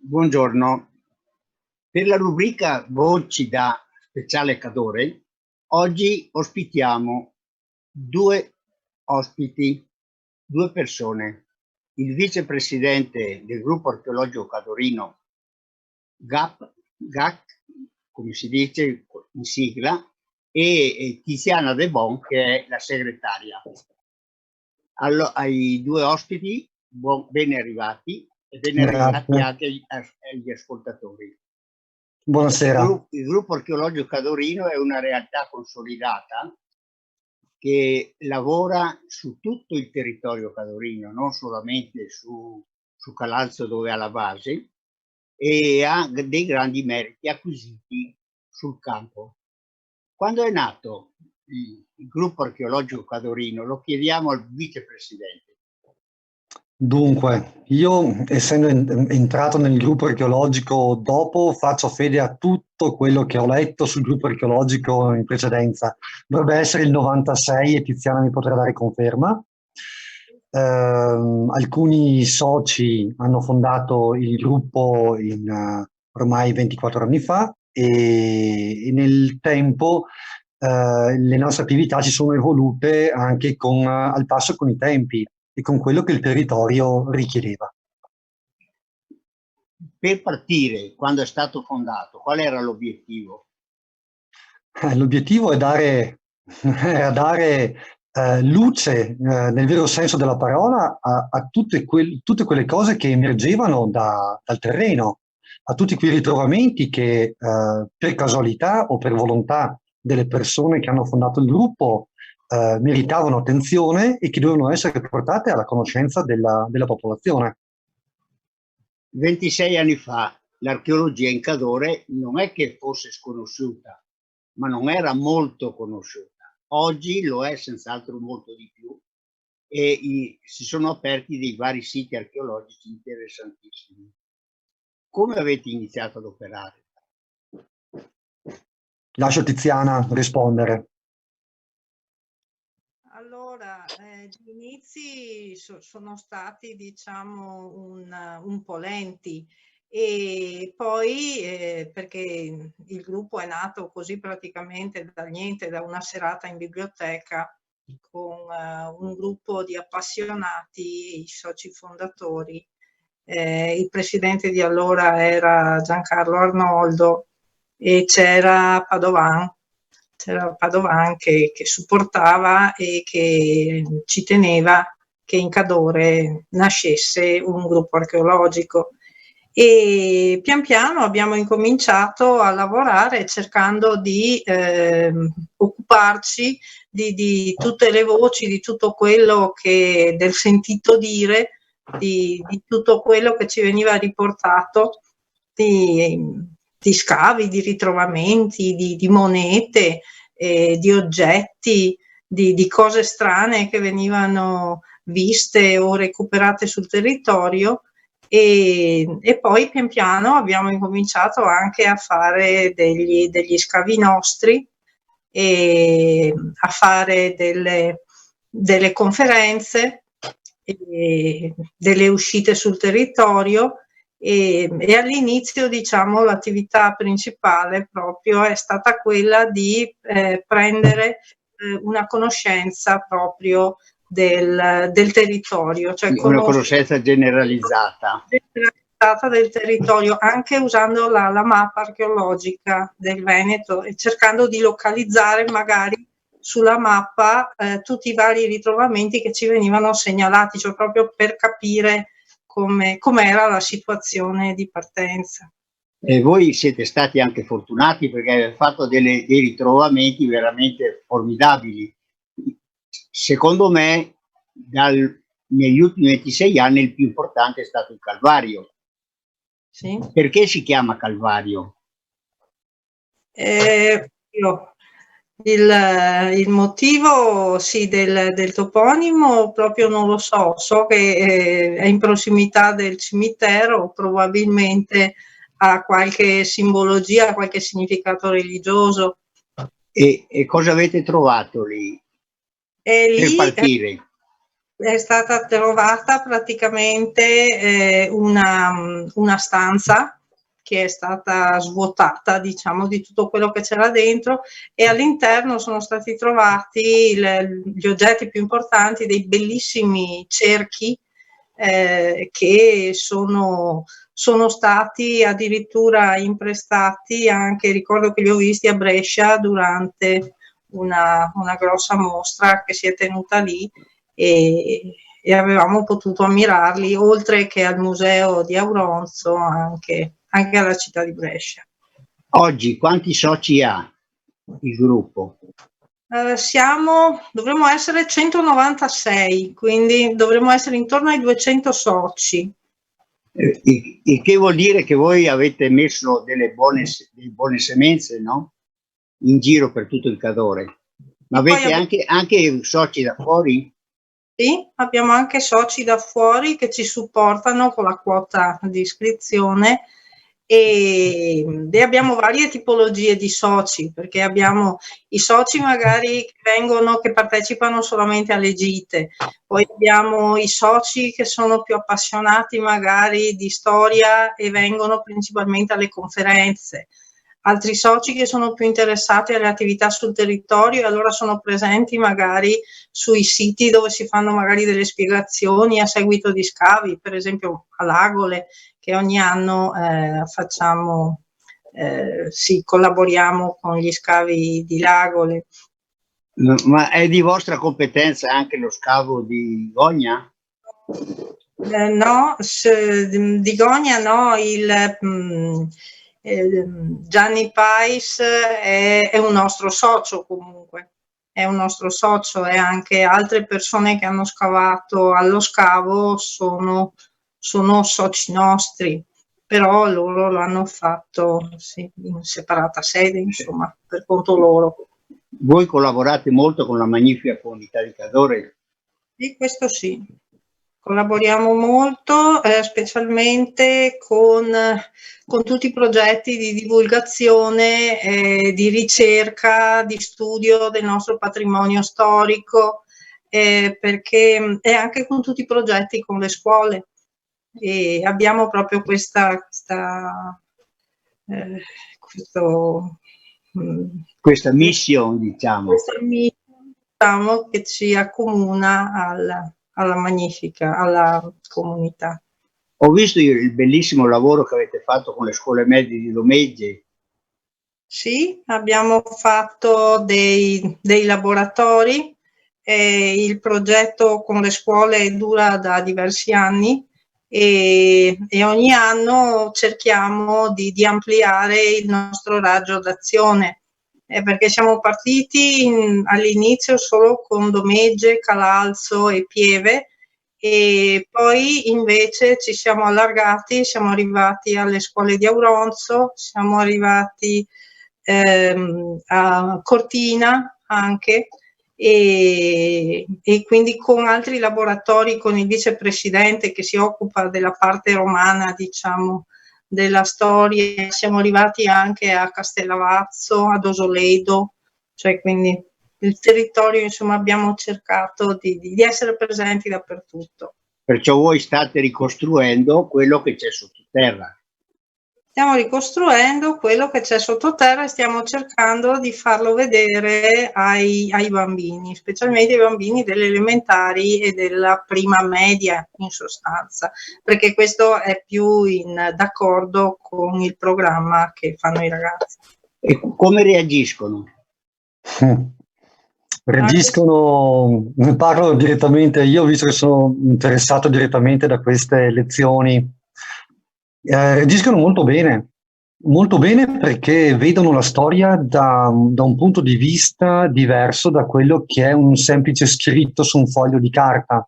Buongiorno. Per la rubrica Voci da Speciale Cadore, oggi ospitiamo due ospiti, due persone. Il vicepresidente del gruppo archeologico cadorino GAC, come si dice in sigla, e Tiziana De Bon, che è la segretaria. Ai due ospiti, ben arrivati e ben arrivati anche agli ascoltatori. Buonasera. Il gruppo archeologico cadorino è una realtà consolidata che lavora su tutto il territorio cadorino, non solamente su Calalzo, dove ha la base, e ha dei grandi meriti acquisiti sul campo. Quando è nato il gruppo archeologico cadorino? Lo chiediamo al vicepresidente. Dunque, io essendo entrato nel gruppo archeologico dopo, faccio fede a tutto quello che ho letto sul gruppo archeologico in precedenza. Dovrebbe essere il 96 e Tiziana mi potrà dare conferma. Alcuni soci hanno fondato il gruppo ormai 24 anni fa e nel tempo le nostre attività si sono evolute anche al passo con i tempi e con quello che il territorio richiedeva. Per partire, quando è stato fondato, qual era l'obiettivo? L'obiettivo è dare luce, nel vero senso della parola, a tutte quelle cose che emergevano dal terreno, a tutti quei ritrovamenti che per casualità o per volontà delle persone che hanno fondato il gruppo meritavano attenzione e che dovevano essere portate alla conoscenza della popolazione. 26 anni fa l'archeologia in Cadore non è che fosse sconosciuta, ma non era molto conosciuta. Oggi lo è senz'altro molto di più e si sono aperti dei vari siti archeologici interessantissimi. Come avete iniziato ad operare? Lascio Tiziana rispondere. Allora, gli inizi sono stati, diciamo, un po' lenti e poi perché il gruppo è nato così praticamente dal niente, da una serata in biblioteca con un gruppo di appassionati, i soci fondatori. Il presidente di allora era Giancarlo Arnoldo e c'era Padovan che supportava e che ci teneva che in Cadore nascesse un gruppo archeologico. E pian piano abbiamo incominciato a lavorare cercando di occuparci di tutte le voci, di tutto quello che del sentito dire, di tutto quello che ci veniva riportato, di scavi, di ritrovamenti, di monete, di oggetti, di cose strane che venivano viste o recuperate sul territorio. E poi pian piano abbiamo incominciato anche a fare degli scavi nostri e a fare delle conferenze, delle uscite sul territorio e all'inizio, diciamo, l'attività principale proprio è stata quella di prendere una conoscenza proprio del territorio, cioè una conoscenza generalizzata del territorio, anche usando la mappa archeologica del Veneto e cercando di localizzare magari sulla mappa tutti i vari ritrovamenti che ci venivano segnalati, cioè proprio per capire com'era la situazione di partenza. E voi siete stati anche fortunati perché avete fatto dei ritrovamenti veramente formidabili. Secondo me, negli ultimi 26 anni il più importante è stato il Calvario. Sì. Perché si chiama Calvario? Il motivo sì, del toponimo proprio non lo so che è in prossimità del cimitero, probabilmente ha qualche simbologia, qualche significato religioso. E cosa avete trovato lì per partire? è stata trovata praticamente una stanza che è stata svuotata, diciamo, di tutto quello che c'era dentro, e all'interno sono stati trovati gli oggetti più importanti, dei bellissimi cerchi che sono stati addirittura imprestati anche, ricordo che li ho visti a Brescia durante una grossa mostra che si è tenuta lì, e avevamo potuto ammirarli, oltre che al museo di Auronzo, anche alla città di Brescia. Oggi quanti soci ha il gruppo? Dovremmo essere 196, quindi dovremmo essere intorno ai 200 soci. Il che vuol dire che voi avete messo delle buone semenze, no? In giro per tutto il Cadore. Ma avete anche soci da fuori? Sì, abbiamo anche soci da fuori che ci supportano con la quota di iscrizione, e abbiamo varie tipologie di soci, perché abbiamo i soci magari che partecipano solamente alle gite, poi abbiamo i soci che sono più appassionati magari di storia e vengono principalmente alle conferenze, altri soci che sono più interessati alle attività sul territorio e allora sono presenti magari sui siti dove si fanno magari delle spiegazioni a seguito di scavi, per esempio a Lagole, che ogni anno collaboriamo con gli scavi di Lagole. Ma è di vostra competenza anche lo scavo di Gogna? No, di Gogna no, Gianni Pais è un nostro socio comunque, è un nostro socio, e anche altre persone che hanno scavato allo scavo sono soci nostri, però loro lo hanno fatto in separata sede, insomma, per conto loro. Voi collaborate molto con la magnifica comunità di Cadore? Sì, questo sì. Collaboriamo molto, specialmente con tutti i progetti di divulgazione, di ricerca, di studio del nostro patrimonio storico, perché e anche con tutti i progetti con le scuole. E abbiamo proprio questa mission, diciamo. Questa mission, diciamo, che ci accomuna alla magnifica, alla comunità. Ho visto il bellissimo lavoro che avete fatto con le scuole medie di Domegge. Sì, abbiamo fatto dei laboratori, il progetto con le scuole dura da diversi anni, e ogni anno cerchiamo di ampliare il nostro raggio d'azione, perché siamo partiti all'inizio solo con Domegge, Calalzo e Pieve, e poi invece ci siamo allargati, siamo arrivati alle scuole di Auronzo, siamo arrivati a Cortina anche, e quindi con altri laboratori, con il vicepresidente che si occupa della parte romana, diciamo, della storia, siamo arrivati anche a Castellavazzo, ad Osoledo, cioè quindi il territorio, insomma, abbiamo cercato di essere presenti dappertutto. Perciò voi state ricostruendo quello che c'è sottoterra. Stiamo ricostruendo quello che c'è sottoterra e stiamo cercando di farlo vedere ai bambini, specialmente ai bambini delle elementari e della prima media, in sostanza, perché questo è più d'accordo con il programma che fanno i ragazzi. E come reagiscono? Reagiscono, ne parlo direttamente io, visto che sono interessato direttamente da queste lezioni. Reagiscono molto bene perché vedono la storia da un punto di vista diverso da quello che è un semplice scritto su un foglio di carta,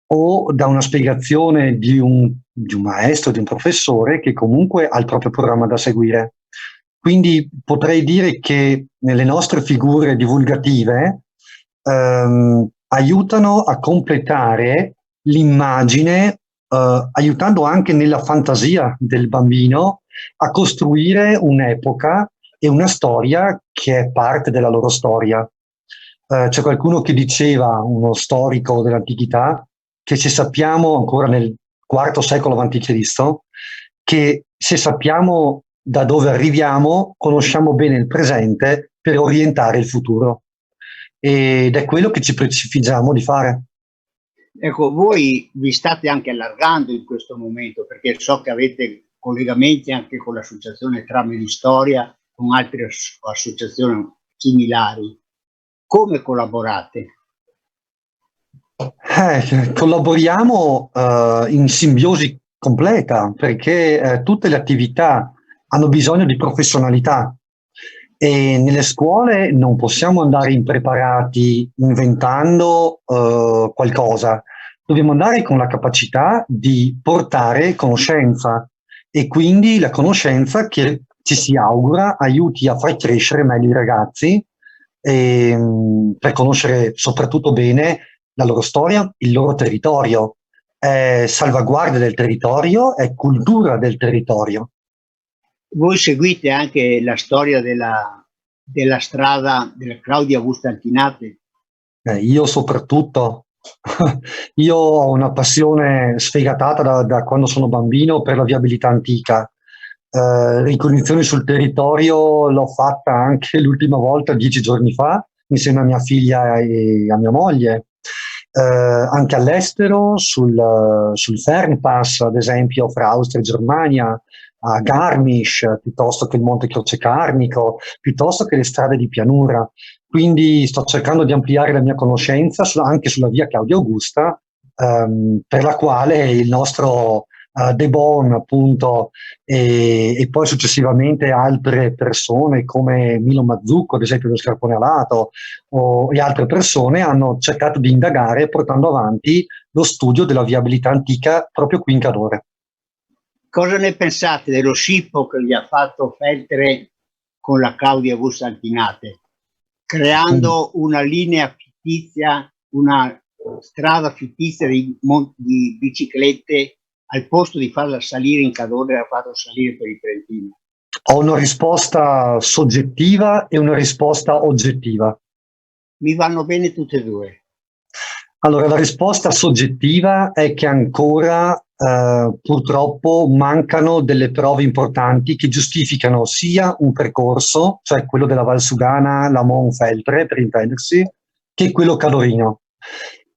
o da una spiegazione di un maestro, di un professore che comunque ha il proprio programma da seguire. Quindi potrei dire che nelle nostre figure divulgative aiutano a completare l'immagine, aiutando anche nella fantasia del bambino a costruire un'epoca e una storia che è parte della loro storia. C'è qualcuno che diceva, uno storico dell'antichità, che se sappiamo ancora nel IV secolo a.C., che se sappiamo da dove arriviamo, conosciamo bene il presente per orientare il futuro. Ed è quello che ci prefiggiamo di fare. Ecco, voi vi state anche allargando in questo momento, perché so che avete collegamenti anche con l'associazione Trame di Storia, con altre associazioni similari. Come collaborate? Collaboriamo in simbiosi completa, perché tutte le attività hanno bisogno di professionalità e nelle scuole non possiamo andare impreparati inventando qualcosa, dobbiamo andare con la capacità di portare conoscenza e quindi la conoscenza che ci si augura aiuti a far crescere meglio i ragazzi per conoscere soprattutto bene la loro storia, il loro territorio. È salvaguardia del territorio, è cultura del territorio. Voi seguite anche la storia della strada della Claudia Augusta Antinate? Io soprattutto, io ho una passione sfegatata da quando sono bambino per la viabilità antica. Ricognizioni sul territorio l'ho fatta anche l'ultima volta 10 giorni fa, insieme a mia figlia e a mia moglie. Anche all'estero, sul Fernpass, ad esempio, fra Austria e Germania, a Garmisch, piuttosto che il Monte Croce Carnico, piuttosto che le strade di pianura. Quindi sto cercando di ampliare la mia conoscenza anche sulla via Claudia Augusta, per la quale il nostro De Bon, appunto, e poi successivamente altre persone come Milo Mazzucco, ad esempio dello Scarpone Alato, e altre persone hanno cercato di indagare portando avanti lo studio della viabilità antica proprio qui in Cadore. Cosa ne pensate dello scippo che gli ha fatto Feltre con la Claudia Augusta Antinate, creando una linea fittizia, una strada fittizia di biciclette, al posto di farla salire in Cadore, l'ha fatto salire per il Trentino? Ho una risposta soggettiva e una risposta oggettiva. Mi vanno bene tutte e due. Allora, la risposta soggettiva è che ancora purtroppo mancano delle prove importanti che giustificano sia un percorso, cioè quello della Valsugana, la Monfeltre per intendersi, che quello cadorino.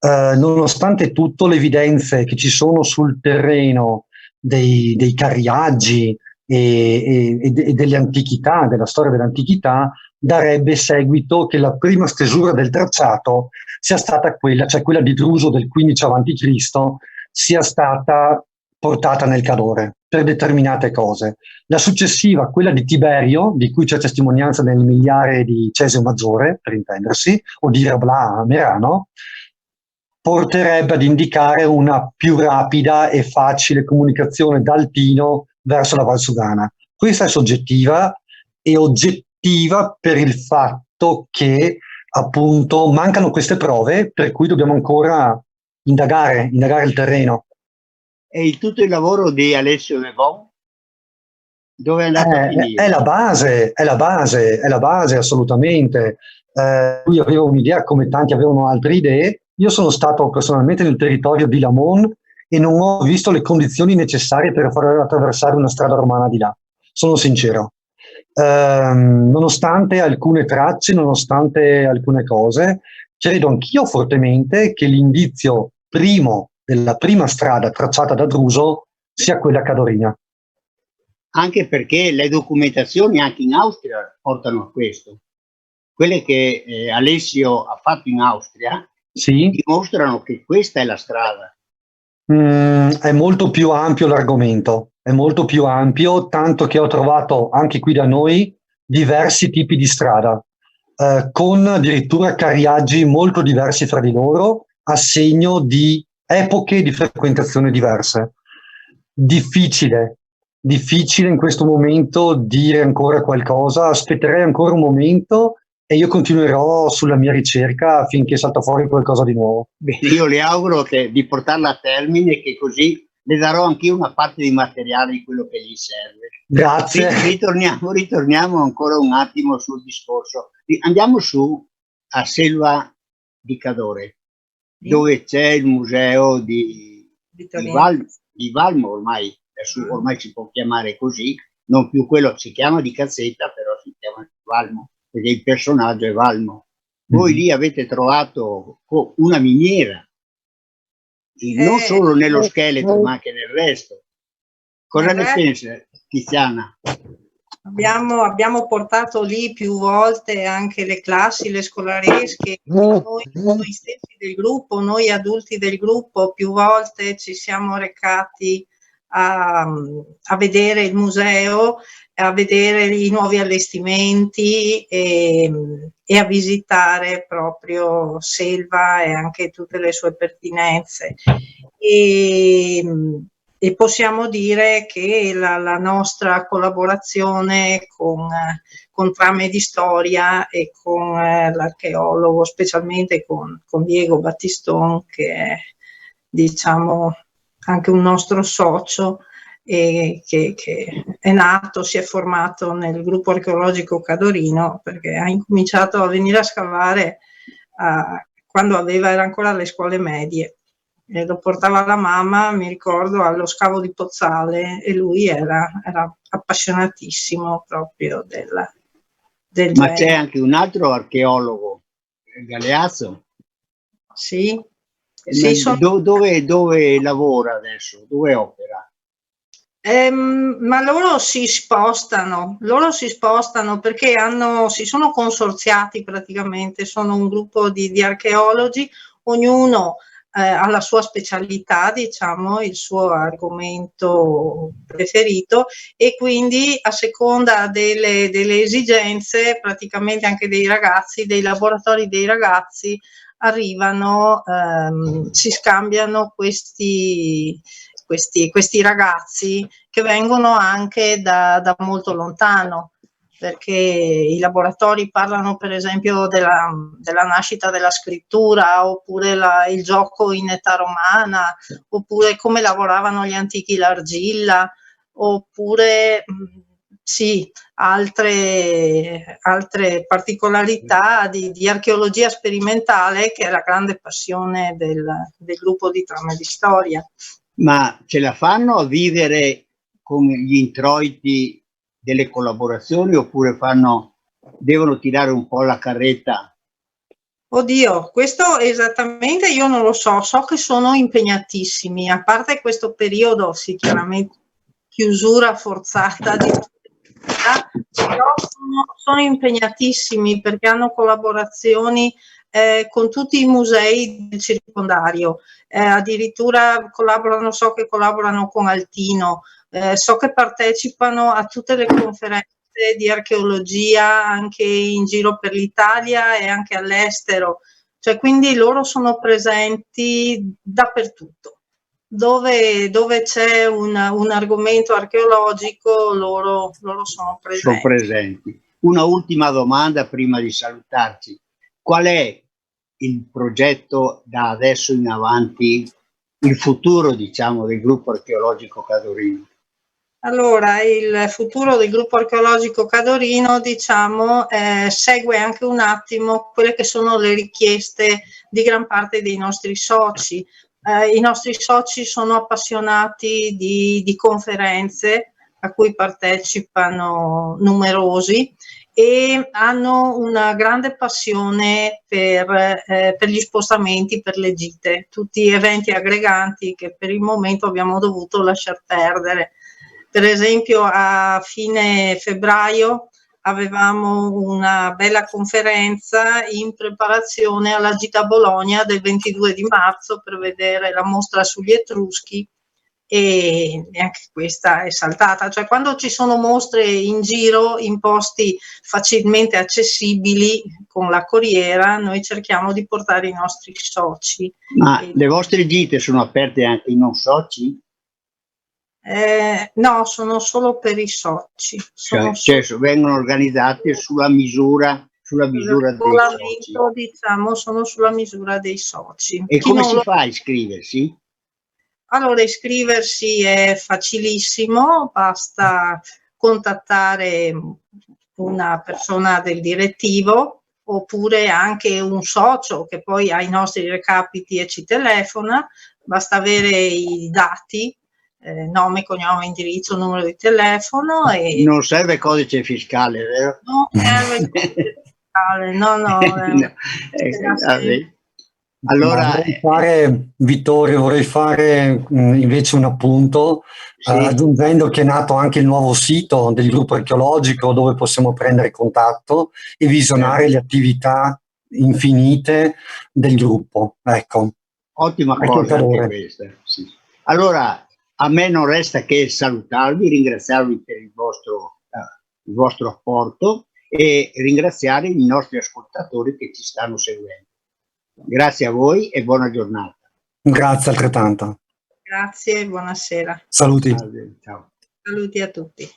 Nonostante tutto, le evidenze che ci sono sul terreno dei carriaggi e delle antichità, della storia dell'antichità, darebbe seguito che la prima stesura del tracciato sia stata quella, cioè quella di Druso del 15 a.C., sia stata portata nel Cadore per determinate cose. La successiva, quella di Tiberio, di cui c'è testimonianza nel miliare di Cesio Maggiore, per intendersi, o di Rabla a Merano, porterebbe ad indicare una più rapida e facile comunicazione dal Tino verso la Valsugana. Questa è soggettiva e oggettiva per il fatto che appunto mancano queste prove, per cui dobbiamo ancora indagare il terreno. E tutto il lavoro di Alessio De Bon dove è andato a finire? È la base assolutamente. Lui aveva un'idea come tanti avevano altre idee. Io sono stato personalmente nel territorio di Lamon e non ho visto le condizioni necessarie per far attraversare una strada romana di là. Sono sincero. Nonostante alcune tracce, nonostante alcune cose, credo anch'io fortemente che l'indizio primo della prima strada tracciata da Druso sia quella cadorina. Anche perché le documentazioni anche in Austria portano a questo. Quelle che Alessio ha fatto in Austria dimostrano che questa è la strada. È molto più ampio l'argomento, è molto più ampio, tanto che ho trovato anche qui da noi diversi tipi di strada, con addirittura carriaggi molto diversi fra di loro, a segno di epoche di frequentazione diverse. Difficile in questo momento dire ancora qualcosa, aspetterei ancora un momento e io continuerò sulla mia ricerca finché salta fuori qualcosa di nuovo. Beh, io le auguro di portarla a termine, che così le darò anch'io una parte di materiale di quello che gli serve. Grazie. Ritorniamo ancora un attimo sul discorso. Andiamo su a Selva di Cadore, Sì. dove c'è il museo di Valmo, ormai si può chiamare così, non più quello, si chiama di Cazzetta, però si chiama Valmo, perché il personaggio è Valmo. Voi lì avete trovato una miniera, non solo nello scheletro, ma anche nel resto. Cosa ne pensa, Tiziana? Abbiamo portato lì più volte anche le classi, le scolaresche, noi stessi del gruppo, noi adulti del gruppo, più volte ci siamo recati a vedere il museo, a vedere i nuovi allestimenti e a visitare proprio Selva e anche tutte le sue pertinenze. E possiamo dire che la nostra collaborazione con Trame di Storia e con l'archeologo, specialmente con Diego Battiston, che è, diciamo, anche un nostro socio, e che è nato, si è formato nel gruppo archeologico Cadorino, perché ha incominciato a venire a scavare quando era ancora alle scuole medie. E lo portava la mamma, mi ricordo, allo scavo di Pozzale, e lui era appassionatissimo proprio del Ma c'è anche un altro archeologo, Galeazzo? Sì. Dove lavora adesso? Dove opera? Ma loro si spostano perché si sono consorziati praticamente, sono un gruppo di archeologi, ognuno ha la sua specialità, diciamo, il suo argomento preferito, e quindi a seconda delle esigenze, praticamente anche dei ragazzi, dei laboratori dei ragazzi, arrivano, si scambiano questi ragazzi che vengono anche da molto lontano, perché i laboratori parlano per esempio della nascita della scrittura, oppure il gioco in età romana, oppure come lavoravano gli antichi l'argilla, oppure sì, altre particolarità di archeologia sperimentale, che è la grande passione del gruppo di Trame di Storia. Ma ce la fanno a vivere con gli introiti delle collaborazioni, oppure devono tirare un po' la carretta? Oddio, questo esattamente io non lo so, so che sono impegnatissimi, a parte questo periodo, sì, chiaramente chiusura forzata di però sono impegnatissimi, perché hanno collaborazioni con tutti i musei del circondario, addirittura so che collaborano con Altino, so che partecipano a tutte le conferenze di archeologia anche in giro per l'Italia e anche all'estero, cioè quindi loro sono presenti dappertutto. Dove c'è un argomento archeologico, loro sono presenti. Sono presenti. Una ultima domanda prima di salutarci. Qual è il progetto da adesso in avanti, il futuro, diciamo, del gruppo archeologico Cadorino? Allora, il futuro del gruppo archeologico Cadorino, diciamo, segue anche un attimo quelle che sono le richieste di gran parte dei nostri soci. I nostri soci sono appassionati di conferenze a cui partecipano numerosi, e hanno una grande passione per gli spostamenti, per le gite, tutti eventi aggreganti che per il momento abbiamo dovuto lasciar perdere. Per esempio, a fine febbraio avevamo una bella conferenza in preparazione alla gita a Bologna del 22 di marzo per vedere la mostra sugli Etruschi, e anche questa è saltata. Cioè, quando ci sono mostre in giro in posti facilmente accessibili con la corriera, noi cerchiamo di portare i nostri soci. Ma le vostre gite sono aperte anche ai non soci? No, sono solo per i soci. Cioè vengono organizzate sulla misura dei soci. Diciamo, sono sulla misura dei soci. E come si fa a iscriversi? Allora, iscriversi è facilissimo, basta contattare una persona del direttivo oppure anche un socio che poi ha i nostri recapiti e ci telefona, basta avere i dati, nome, cognome, indirizzo, numero di telefono e Non serve codice fiscale, vero? non serve il codice fiscale, no, Vabbè. Allora, Vittorio, vorrei fare invece un appunto, sì, aggiungendo che è nato anche il nuovo sito del gruppo archeologico dove possiamo prendere contatto e visionare le attività infinite del gruppo. Ecco. ottima cosa anche questa. Sì. Allora, a me non resta che salutarvi, ringraziarvi per il vostro apporto e ringraziare i nostri ascoltatori che ci stanno seguendo. Grazie a voi e buona giornata. Grazie altrettanto. Grazie, buonasera. Saluti. Ciao. Saluti a tutti.